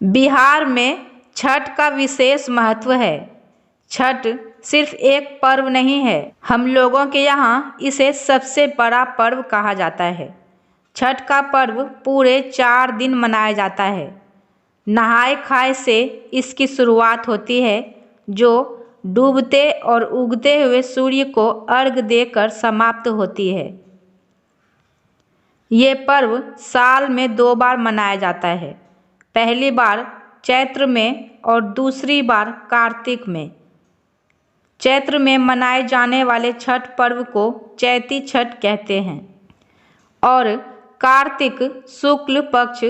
बिहार में छठ का विशेष महत्व है। छठ सिर्फ एक पर्व नहीं है, हम लोगों के यहाँ इसे सबसे बड़ा पर्व कहा जाता है। छठ का पर्व पूरे 4 दिन मनाया जाता है। नहाय खाए से इसकी शुरुआत होती है, जो डूबते और उगते हुए सूर्य को अर्घ देकर समाप्त होती है। ये पर्व साल में 2 बार मनाया जाता है, पहली बार चैत्र में और दूसरी बार कार्तिक में। चैत्र में मनाए जाने वाले छठ पर्व को चैती छठ कहते हैं और कार्तिक शुक्ल पक्ष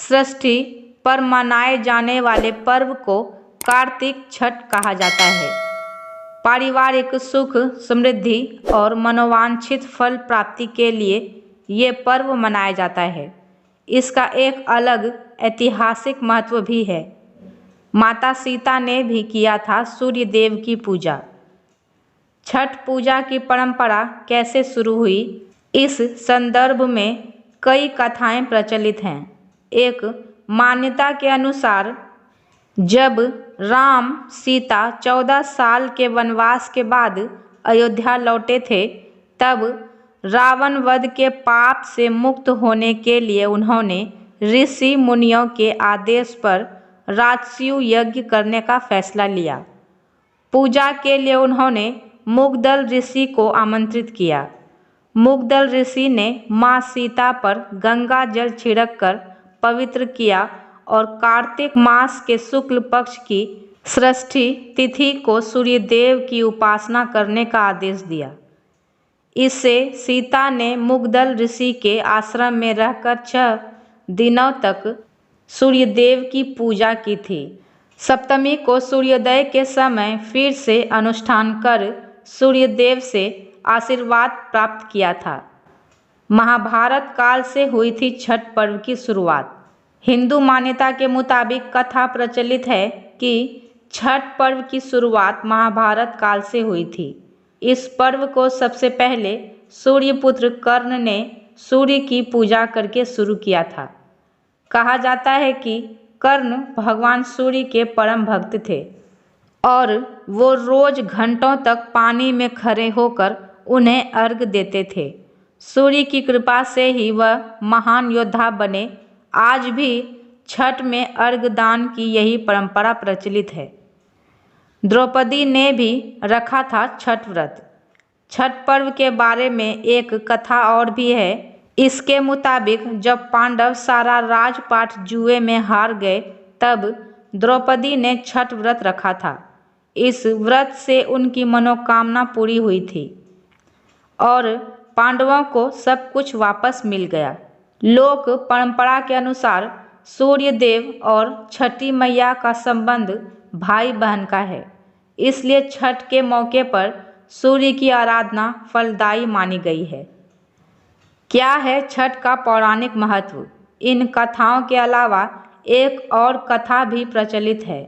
षष्ठी पर मनाए जाने वाले पर्व को कार्तिक छठ कहा जाता है। पारिवारिक सुख समृद्धि और मनोवांछित फल प्राप्ति के लिए ये पर्व मनाया जाता है। इसका एक अलग ऐतिहासिक महत्व भी है। माता सीता ने भी किया था सूर्य देव की पूजा। छठ पूजा की परंपरा कैसे शुरू हुई, इस संदर्भ में कई कथाएं प्रचलित हैं। एक मान्यता के अनुसार जब राम सीता 14 साल के वनवास के बाद अयोध्या लौटे थे, तब रावण वध के पाप से मुक्त होने के लिए उन्होंने ऋषि मुनियों के आदेश पर राजसूय यज्ञ करने का फैसला लिया। पूजा के लिए उन्होंने मुग्दल ऋषि को आमंत्रित किया। मुग्दल ऋषि ने मां सीता पर गंगा जल छिड़ककर पवित्र किया और कार्तिक मास के शुक्ल पक्ष की षष्ठी तिथि को सूर्य देव की उपासना करने का आदेश दिया। इससे सीता ने मुग्दल ऋषि के आश्रम में रहकर 6 दिनों तक सूर्य देव की पूजा की थी। सप्तमी को सूर्योदय के समय फिर से अनुष्ठान कर सूर्य देव से आशीर्वाद प्राप्त किया था। महाभारत काल से हुई थी छठ पर्व की शुरुआत। हिंदू मान्यता के मुताबिक कथा प्रचलित है कि छठ पर्व की शुरुआत महाभारत काल से हुई थी। इस पर्व को सबसे पहले सूर्यपुत्र कर्ण ने सूर्य की पूजा करके शुरू किया था। कहा जाता है कि कर्ण भगवान सूर्य के परम भक्त थे और वो रोज घंटों तक पानी में खड़े होकर उन्हें अर्घ देते थे। सूर्य की कृपा से ही वह महान योद्धा बने। आज भी छठ में अर्घ दान की यही परंपरा प्रचलित है। द्रौपदी ने भी रखा था छठ व्रत। छठ पर्व के बारे में एक कथा और भी है। इसके मुताबिक जब पांडव सारा राजपाट जुए में हार गए, तब द्रौपदी ने छठ व्रत रखा था। इस व्रत से उनकी मनोकामना पूरी हुई थी और पांडवों को सब कुछ वापस मिल गया। लोक परंपरा के अनुसार सूर्य देव और छठी मैया का संबंध भाई बहन का है, इसलिए छठ के मौके पर सूर्य की आराधना फलदायी मानी गई है। क्या है छठ का पौराणिक महत्व? इन कथाओं के अलावा एक और कथा भी प्रचलित है।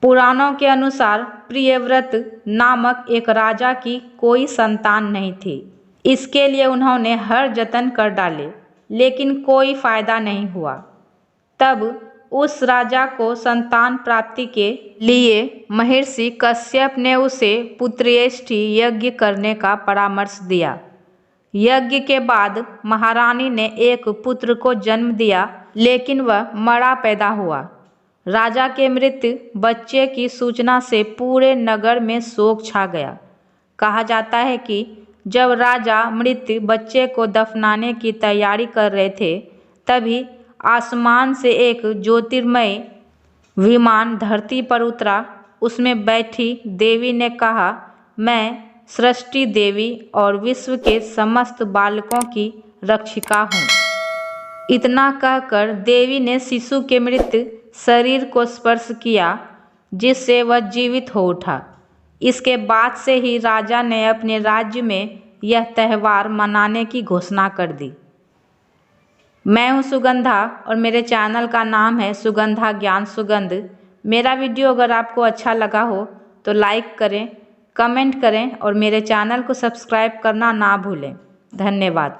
पुराणों के अनुसार प्रियव्रत नामक एक राजा की कोई संतान नहीं थी। इसके लिए उन्होंने हर जतन कर डाले, लेकिन कोई फायदा नहीं हुआ। तब उस राजा को संतान प्राप्ति के लिए महर्षि कश्यप ने उसे पुत्रेष्टि यज्ञ करने का परामर्श दिया। यज्ञ के बाद महारानी ने एक पुत्र को जन्म दिया, लेकिन वह मरा पैदा हुआ। राजा के मृत बच्चे की सूचना से पूरे नगर में शोक छा गया। कहा जाता है कि जब राजा मृत बच्चे को दफनाने की तैयारी कर रहे थे, तभी आसमान से एक ज्योतिर्मय विमान धरती पर उतरा। उसमें बैठी देवी ने कहा, मैं सृष्टि देवी और विश्व के समस्त बालकों की रक्षिका हूँ। इतना कहकर देवी ने शिशु के मृत शरीर को स्पर्श किया, जिससे वह जीवित हो उठा। इसके बाद से ही राजा ने अपने राज्य में यह त्यौहार मनाने की घोषणा कर दी। मैं हूं सुगंधा और मेरे चैनल का नाम है सुगंधा ज्ञान सुगंध। मेरा वीडियो अगर आपको अच्छा लगा हो तो लाइक करें, कमेंट करें और मेरे चैनल को सब्सक्राइब करना ना भूलें। धन्यवाद।